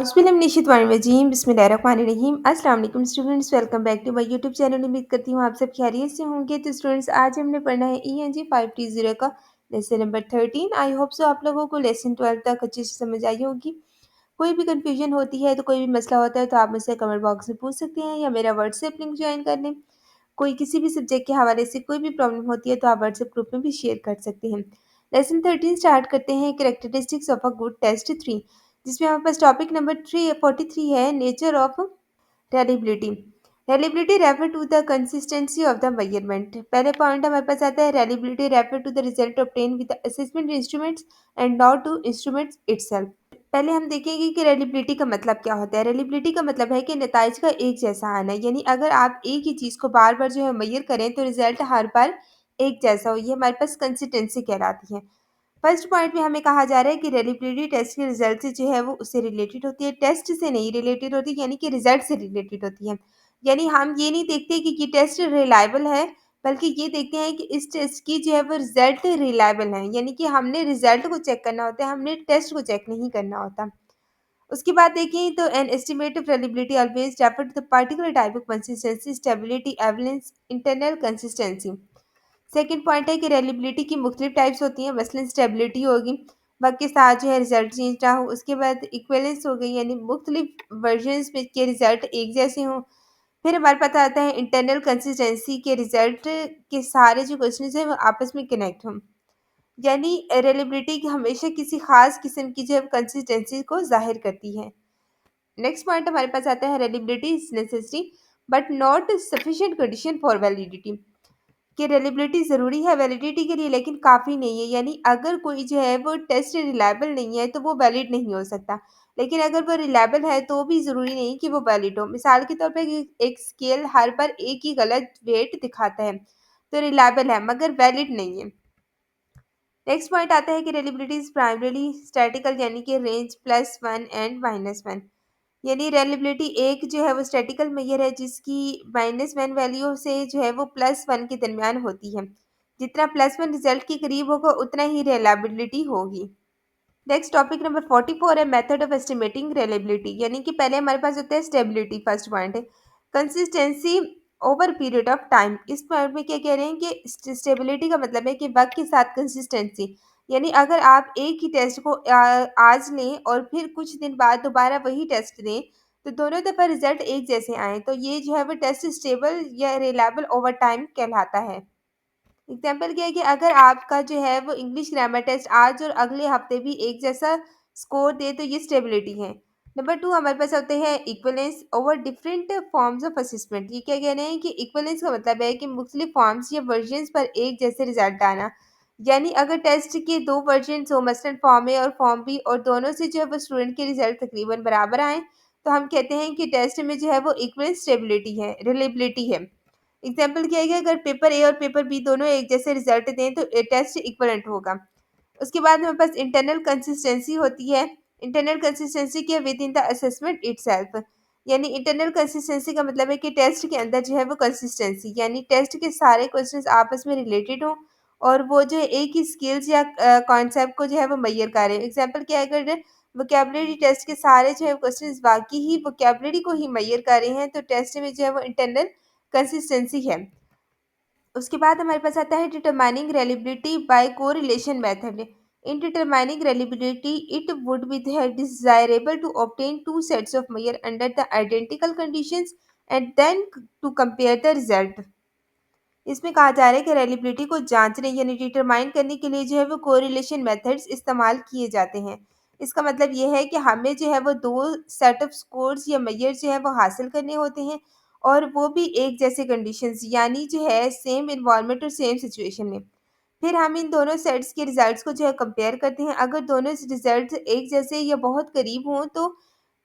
बिस्मिल्लाहिर्रहमानिर्रहीम बिस्मिल्लाहिर्रहमानिर्रहीम अस्सलाम वालेकुम students, welcome back to my YouTube channel. उम्मीद करती हूँ आप सब खैरियत से होंगे। तो स्टूडेंट्स, आज हमने पढ़ना है ENG 5T0 का lesson number 13। I hope so आप लोगों को लेसन 12 तक अच्छे से समझ आई होगी। कोई भी कंफ्यूजन होती है तो कोई भी मसला होता है तो आप मुझसे कमेंट बॉक्स में पूछ सकते हैं या मेरा व्हाट्सएप लिंक ज्वाइन कर लें। कोई किसी भी सब्जेक्ट के हवाले से कोई भी प्रॉब्लम होती है तो आप व्हाट्सएप ग्रुप में भी शेयर कर सकते हैं। लेसन 13 स्टार्ट करते हैं, characteristics of a good test 3, जिसमें हमारे पास टॉपिक नंबर 343 है, nature of reliability. Reliability refer to the consistency of the measurement. पहले पॉइंट हमारे पास आता है, reliability refer to the result obtain with assessment instruments and not to instruments itself. पहले हम देखेंगे कि रेलिबिलिटी का मतलब क्या होता है। रेलिबिलिटी का मतलब है कि नताइज का एक जैसा आना, यानी अगर आप एक ही चीज़ को बार बार जो है मेजर करें तो रिजल्ट हर बार एक जैसा हो, ये हमारे पास कंसिस्टेंसी कहलाती है। फर्स्ट पॉइंट में हमें कहा जा रहा है कि रेलिबिलिटी टेस्ट के रिजल्ट से जो है वो उससे रिलेटेड होती है, टेस्ट से नहीं रिलेटेड होती, यानी कि रिजल्ट से रिलेटेड होती है। यानी हम ये नहीं देखते कि ये टेस्ट रिलायबल है, बल्कि ये देखते हैं कि इस टेस्ट की जो है वो रिजल्ट रिलायबल है, यानी कि हमने रिजल्ट को चेक करना होता है, हमने टेस्ट को चेक नहीं करना होता। उसके बाद देखें तो an estimate of reliability always refer to the particular type of consistency, stability, evidence, internal consistency. Second point है कि रेलिबिलिटी की मुख्तलिफ टाइप्स होती हैं, मसलन स्टेबिलिटी होगी, वक्त के साथ जो है रिजल्ट चेंज ना हो। उसके बाद इक्वलेंस हो गई, यानी मुख्तलिफ वर्जन्स में के रिजल्ट एक जैसे हों। फिर हमारे पास आता है इंटरनल कंसिस्टेंसी, के रिजल्ट के सारे जो क्वेश्चन हैं वो आपस में कनेक्ट हों, यानी रेलिबिलिटी की हमेशा किसी खास किस्म की जो है कंसिस्टेंसी को जाहिर करती है। नेक्स्ट पॉइंट हमारे पास आता है, reliability is necessary but not sufficient condition for validity. कि रिलायबिलिटी ज़रूरी है वैलिडिटी के लिए, लेकिन काफ़ी नहीं है, यानी अगर कोई जो है वो टेस्ट रिलायबल नहीं है तो वो वैलिड नहीं हो सकता। लेकिन अगर वो रिलायबल है तो भी ज़रूरी नहीं कि वो वैलिड हो। मिसाल के तौर पे एक स्केल हर बार एक ही गलत वेट दिखाता है तो रिलायबल है मगर वैलिड नहीं है। नेक्स्ट पॉइंट आता है कि रिलायबिलिटी इज प्राइमरीली स्टैटिकल, यानी कि रेंज +1 एंड -1। यानी रेलिबिलिटी एक जो है वो स्टैटिकल मेजर है जिसकी -1 वैल्यू से जो है वो +1 के दरमियान होती है। जितना +1 रिजल्ट के करीब होगा उतना ही रेलाबिलिटी होगी। नेक्स्ट टॉपिक नंबर 44 है, मेथड ऑफ एस्टिमेटिंग रेलेबिलिटी। यानी कि पहले हमारे पास होता है स्टेबिलिटी, फर्स्ट पॉइंट है consistency over period of time. इस पॉइंट में क्या कह रहे हैं कि स्टेबिलिटी का मतलब है कि वक्त के साथ कंसिस्टेंसी, यानी अगर आप एक ही टेस्ट को आज लें और फिर कुछ दिन बाद दोबारा वही टेस्ट दें तो दोनों दफ़ा रिजल्ट एक जैसे आए तो ये जो है वो टेस्ट स्टेबल या रिलायबल ओवर टाइम कहलाता है। एग्जाम्पल क्या है कि अगर आपका जो है वो इंग्लिश ग्रामर टेस्ट आज और अगले हफ्ते भी एक जैसा स्कोर दे तो ये स्टेबिलिटी है। नंबर 2 हमारे पास होते हैं equivalence over different forms of assessment. ये क्या कह रहे हैं कि इक्वलेंस का मतलब है कि मुख्तलिफ फॉर्म्स या वर्जन्स पर एक जैसे रिजल्ट आना, यानी अगर टेस्ट के दो वर्जन हो, मसलन फॉर्म ए और फॉर्म बी, और दोनों से जो है वो स्टूडेंट के रिजल्ट तकरीबन बराबर आए तो हम कहते हैं कि टेस्ट में जो है वो इक्वल स्टेबिलिटी है, रिलेबिलिटी है। एग्जाम्पल क्या है कि अगर पेपर ए और पेपर बी दोनों एक जैसे रिजल्ट दें तो टेस्ट इक्वलेंट होगा। उसके बाद हमारे पास इंटरनल कंसिस्टेंसी होती है। इंटरनल कंसिस्टेंसी के with in the assessment itself. यानी इंटरनल कंसिस्टेंसी का मतलब है कि टेस्ट के अंदर जो है वो कंसिस्टेंसी, यानी टेस्ट के सारे क्वेश्चंस आपस में रिलेटेड हों और वो जो है एक ही स्किल्स या कॉन्सेप्ट को जो है वो मैयर करें। एग्जाम्पल क्या है, अगर वोकेबलरी टेस्ट के सारे जो है क्वेश्चंस वाकई ही वोकेबलरी को ही मैयर कर रहे हैं तो टेस्ट में जो है वो इंटरनल कंसिस्टेंसी है। उसके बाद हमारे पास आता है determining reliability by correlation method. In determining reliability it would be desirable to obtain two sets of measure under the identical conditions and then to compare the result. इसमें कहा जा रहा है कि रेलिबिलिटी को जांचने यानी डिटरमाइन करने के लिए जो है वो कोरिलेशन मेथड्स इस्तेमाल किए जाते हैं। इसका मतलब ये है कि हमें जो है वो दो सेट ऑफ स्कोर्स या मेजर जो है वो हासिल करने होते हैं और वो भी एक जैसे कंडीशंस, यानी जो है सेम इन्वायरमेंट और सेम सिचुएशन में। फिर हम इन दोनों सेट्स के रिजल्ट्स को जो है कंपेयर करते हैं। अगर दोनों रिजल्ट एक जैसे या बहुत करीब हों तो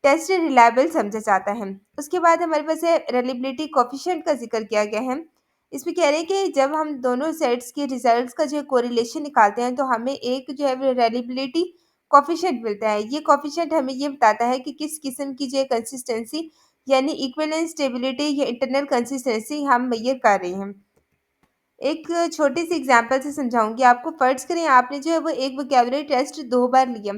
टेस्ट रिलायबल समझा जाता है। उसके बाद हमारे पास है रेलिबिलिटी कोफिशिएंट का जिक्र किया गया है। इसमें कह रहे हैं कि जब हम दोनों सेट्स के रिजल्ट्स का जो है कोरिलेशन निकालते हैं तो हमें एक जो है रेलिबिलिटी कोफिशिएंट मिलता है। ये कोफिशिएंट हमें ये बताता है कि किस किस्म की जो है कंसिस्टेंसी यानी इक्विवेलेंस, स्टेबिलिटी या इंटरनल कंसिस्टेंसी हम मेजर कर रहे हैं। एक छोटी सी एग्जांपल से समझाऊंगी आपको। फर्ज करें आपने जो है वो एक वोकेबलरी टेस्ट 2 बार लिया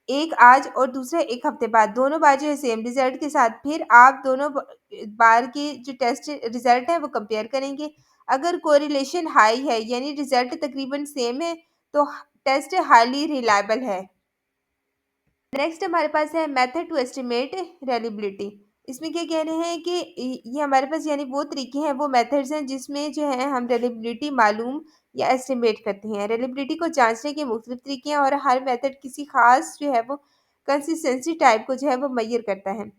एक आज और दूसरा 1 हफ्ते बाद, दोनों बार जो है सेम रिजल्ट के साथ फिर आप दोनों बार के जो टेस्ट रिजल्ट है वो कंपेयर करेंगे। अगर कोरिलेशन हाई है यानी रिजल्ट तकरीबन सेम है तो टेस्ट हाईली रिलायबल है। नेक्स्ट हमारे पास है मेथड टू एस्टिमेट रेलिबिलिटी। इसमें क्या कह रहे हैं कि ये हमारे पास यानी वो तरीके हैं, वो मेथड्स हैं जिसमें जो है हम रेलिबिलिटी मालूम या एस्टिमेट करते हैं। रेलिबिलिटी को जांचने के मुख्तलिफ तरीके हैं और हर मेथड किसी खास जो है वो कंसिस्टेंसी टाइप को जो है वो मेजर करता है।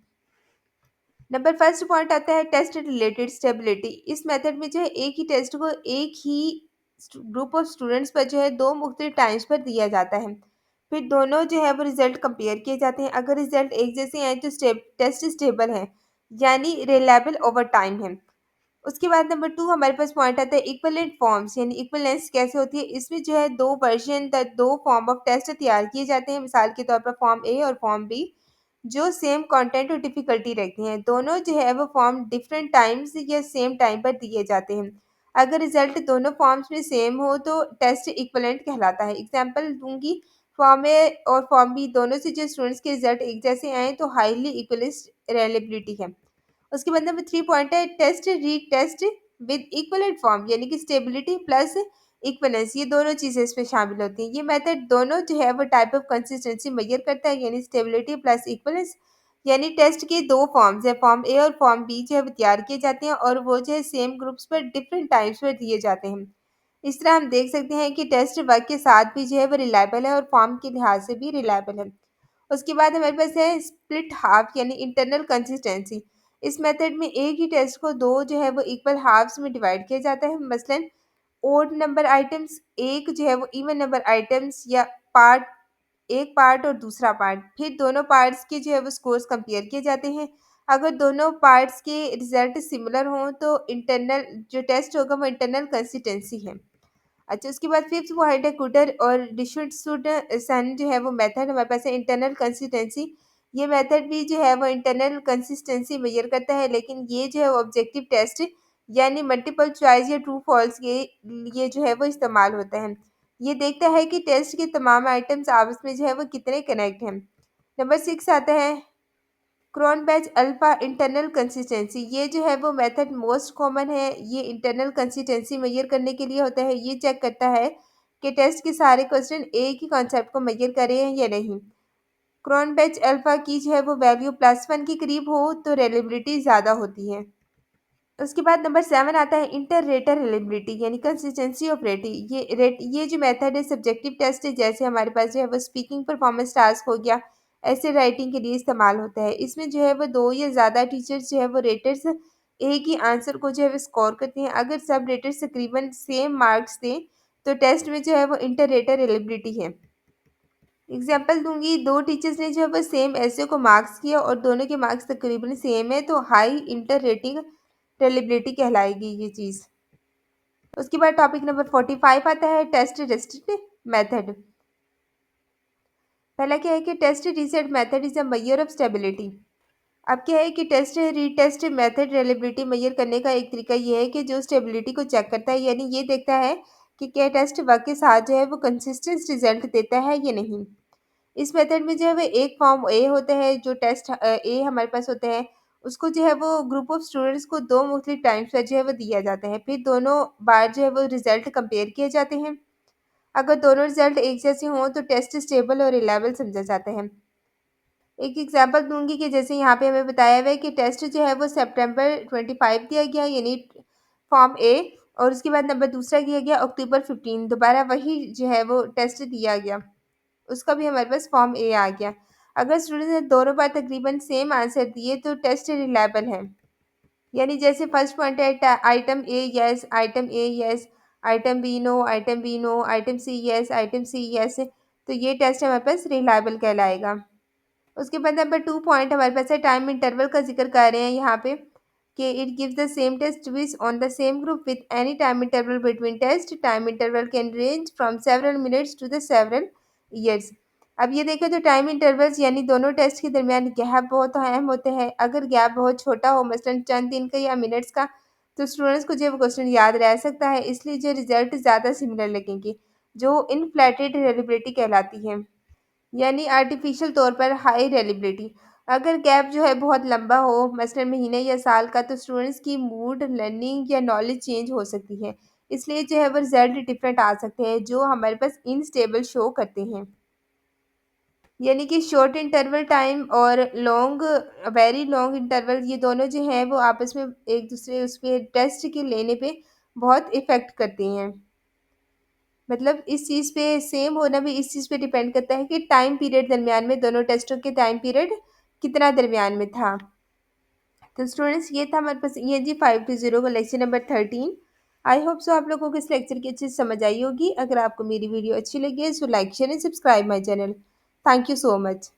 नंबर फर्स्ट पॉइंट आता है टेस्ट रिलेटेड स्टेबिलिटी। इस मेथड में जो है एक ही टेस्ट को एक ही ग्रुप ऑफ स्टूडेंट्स पर जो है दो मुख्तलिफ टाइम्स पर दिया जाता है, फिर दोनों जो है वो रिजल्ट कंपेयर किए जाते हैं। अगर रिजल्ट एक जैसे आए तो टेस्ट स्टेबल है यानी रिलायबल ओवर टाइम है। उसके बाद नंबर टू हमारे पास पॉइंट आता है इक्विवेलेंट फॉर्म्स यानी इक्विवेलेंस कैसे होती है। इसमें जो है दो वर्जन दो फॉर्म ऑफ टेस्ट तैयार किए जाते हैं, मिसाल के तौर पर फॉर्म ए और फॉर्म बी, जो सेम कंटेंट और डिफिकल्टी रखती हैं। दोनों जो है वो फॉर्म डिफरेंट टाइम्स या सेम टाइम पर दिए जाते हैं। अगर रिजल्ट दोनों फॉर्म्स में सेम हो तो टेस्ट इक्विवेलेंट कहलाता है। एग्जांपल दूंगी, फॉर्म ए और फॉर्म बी दोनों से जो स्टूडेंट्स के रिजल्ट एक जैसे आए तो हाईली इक्विवेलेंस रेलेबिलिटी है। उसके बाद नंबर थ्री पॉइंट है test retest with equivalent form यानी कि स्टेबिलिटी प्लस इक्वलेंस, ये दोनों चीजें इसमें शामिल होती हैं। ये मेथड दोनों जो है वो टाइप ऑफ कंसिस्टेंसी मेजर करता है यानी स्टेबिलिटी प्लस इक्वलेंस। यानी टेस्ट के दो फॉर्म्स है, फॉर्म ए और फॉर्म बी जो है वो तैयार किए जाते हैं और वो जो है सेम ग्रुप्स पर डिफरेंट टाइम्स पर दिए जाते हैं। इस तरह हम देख सकते हैं कि टेस्ट वर्क के साथ भी जो है वो रिलायबल है और फॉर्म के लिहाज से भी रिलायबल है। उसके बाद हमारे पास है स्प्लिट हाफ यानी इंटरनल कंसिस्टेंसी। इस मेथड में एक ही टेस्ट को दो जो है वो इक्वल हाफ्स में डिवाइड किया जाता है, मसलन ओड नंबर आइटम्स एक जो है वो इवन नंबर आइटम्स या पार्ट एक पार्ट और दूसरा पार्ट, फिर दोनों पार्ट्स के जो है वो स्कोर्स कंपेयर किए जाते हैं। अगर दोनों पार्ट्स के रिजल्ट सिमिलर हों तो इंटरनल जो टेस्ट होगा वो इंटरनल कंसिस्टेंसी है। अच्छा, उसके बाद फिफ्थ पॉइंट है कुटर और डिशुड सन जो है वो मेथड हमारे पास है इंटरनल कंसिस्टेंसी। ये मेथड भी जो है वो इंटरनल कंसिस्टेंसी मेजर करता है, लेकिन ये जो है वो ऑब्जेक्टिव टेस्ट यानी मल्टीपल चॉइस या ट्रू फॉल्स के लिए जो है वो इस्तेमाल होता है। ये देखता है कि टेस्ट के तमाम आइटम्स आपस में जो है वो कितने कनेक्ट हैं। नंबर सिक्स आता है क्रोनबेच अल्फा इंटरनल कंसिस्टेंसी। ये जो है वो मेथड मोस्ट कॉमन है। ये इंटरनल कंसिस्टेंसी मेजर करने के लिए होता है। ये चेक करता है कि टेस्ट के सारे क्वेश्चन एक ही कॉन्सेप्ट को मेजर कर रहे हैं या नहीं। क्रोनबेच अल्फा की जो है वो वैल्यू +1 के करीब हो तो रेलेबिलिटी ज़्यादा होती है। उसके बाद नंबर सेवन आता है इंटर रेटर रिलेबिलिटी यानी कंसिस्टेंसी ऑफ रेटिंग। ये जो मेथड है सब्जेक्टिव टेस्ट है, जैसे हमारे पास जो है वो स्पीकिंग परफॉर्मेंस टास्क हो गया, ऐसे राइटिंग के लिए इस्तेमाल होता है। इसमें जो है वो दो या ज़्यादा टीचर्स जो है वो रेटर्स एक ही आंसर को जो है वो स्कोर करते हैं। अगर सब रेटर्स तकरीबन सेम मार्क्स दें तो टेस्ट में जो है वो इंटर रेटर रिलेबिलिटी है। एग्जाम्पल दूंगी, दो टीचर्स ने जो है वो सेम ऐसे को मार्क्स किया और दोनों के मार्क्स तकरीबन सेम है तो हाई इंटर रेटिंग रिलेबिलिटी कहलाएगी ये चीज़। उसके बाद टॉपिक नंबर 45 आता है टेस्ट रेस्टेड मेथड। पहला क्या है कि test retest method is a measure of stability. अब क्या है कि test retest method reliability measure करने का एक तरीका ये है कि जो स्टेबिलिटी को चेक करता है, यानी ये देखता है कि क्या टेस्ट वर्क के साथ जो है वो कंसिस्टेंट रिजल्ट देता है या नहीं। इस मेथड में जो है वो एक फॉर्म ए होता है, जो टेस्ट ए हमारे पास होता है उसको जो है वो ग्रुप ऑफ स्टूडेंट्स को दो मुख्तलिफ टाइम्स पर जो है वो दिया जाता है, फिर दोनों बार जो है वो रिजल्ट कंपेयर किए जाते हैं। अगर दोनों रिजल्ट एक जैसे हों तो टेस्ट स्टेबल और रिलायबल समझा जाता है। एक एग्जांपल दूंगी कि जैसे यहाँ पे हमें बताया हुआ है कि टेस्ट जो है वो सितंबर 25 दिया गया यानी फॉर्म ए, और उसके बाद नंबर दूसरा दिया गया अक्टूबर 15, दोबारा वही जो है वो टेस्ट दिया गया, उसका भी हमारे पास फॉर्म ए आ गया। अगर स्टूडेंट ने दोनों बार तकरीबन सेम आंसर दिए तो टेस्ट रिलायबल है। यानी जैसे फर्स्ट पॉइंट है item A yes, item A yes, item B no, item B no, item C yes, item C yes, तो ये टेस्ट हमारे पास रिलायबल कहलाएगा। उसके बाद नंबर टू पॉइंट हमारे पास है टाइम इंटरवल का जिक्र कर रहे हैं यहाँ पे कि it gives the same test which on the same group with any time interval between test. Time interval can range from several minutes to the several years. अब ये देखें तो टाइम इंटरवल्स यानी दोनों टेस्ट के दरमियान गैप बहुत अहम होते हैं। अगर गैप बहुत छोटा हो, मसलन चंद दिन का या मिनट्स का, तो स्टूडेंट्स को जो वो क्वेश्चन याद रह सकता है, इसलिए जो रिजल्ट ज़्यादा सिमिलर लगेंगे, जो इनफ्लेटेड रिलेबिलिटी कहलाती है। यानी आर्टिफिशियल तौर पर हाई रेलेबिलिटी। अगर गैप जो है बहुत लंबा हो, मसलन महीने या साल का, तो स्टूडेंट्स की मूड, लर्निंग या नॉलेज चेंज हो सकती है। इसलिए जो है वो रिजल्ट डिफरेंट आ सकते हैं जो हमारे पास इनस्टेबल शो करते हैं। यानी कि शॉर्ट इंटरवल टाइम और लॉन्ग, वेरी लॉन्ग इंटरवल, ये दोनों जो हैं वो आपस में एक दूसरे उस पे टेस्ट के लेने पे बहुत इफ़ेक्ट करते हैं। मतलब इस चीज़ पे सेम होना भी इस चीज़ पे डिपेंड करता है कि टाइम पीरियड दरमियान में, दोनों टेस्टों के टाइम पीरियड कितना दरमियान में था। तो स्टूडेंट्स, ये था हमारे पास ईएनजी 520 का lecture number 13। I hope so आप लोगों को इस लेक्चर की अच्छी समझ आई होगी। अगर आपको मेरी वीडियो अच्छी लगी है so like share and subscribe my channel. Thank you so much.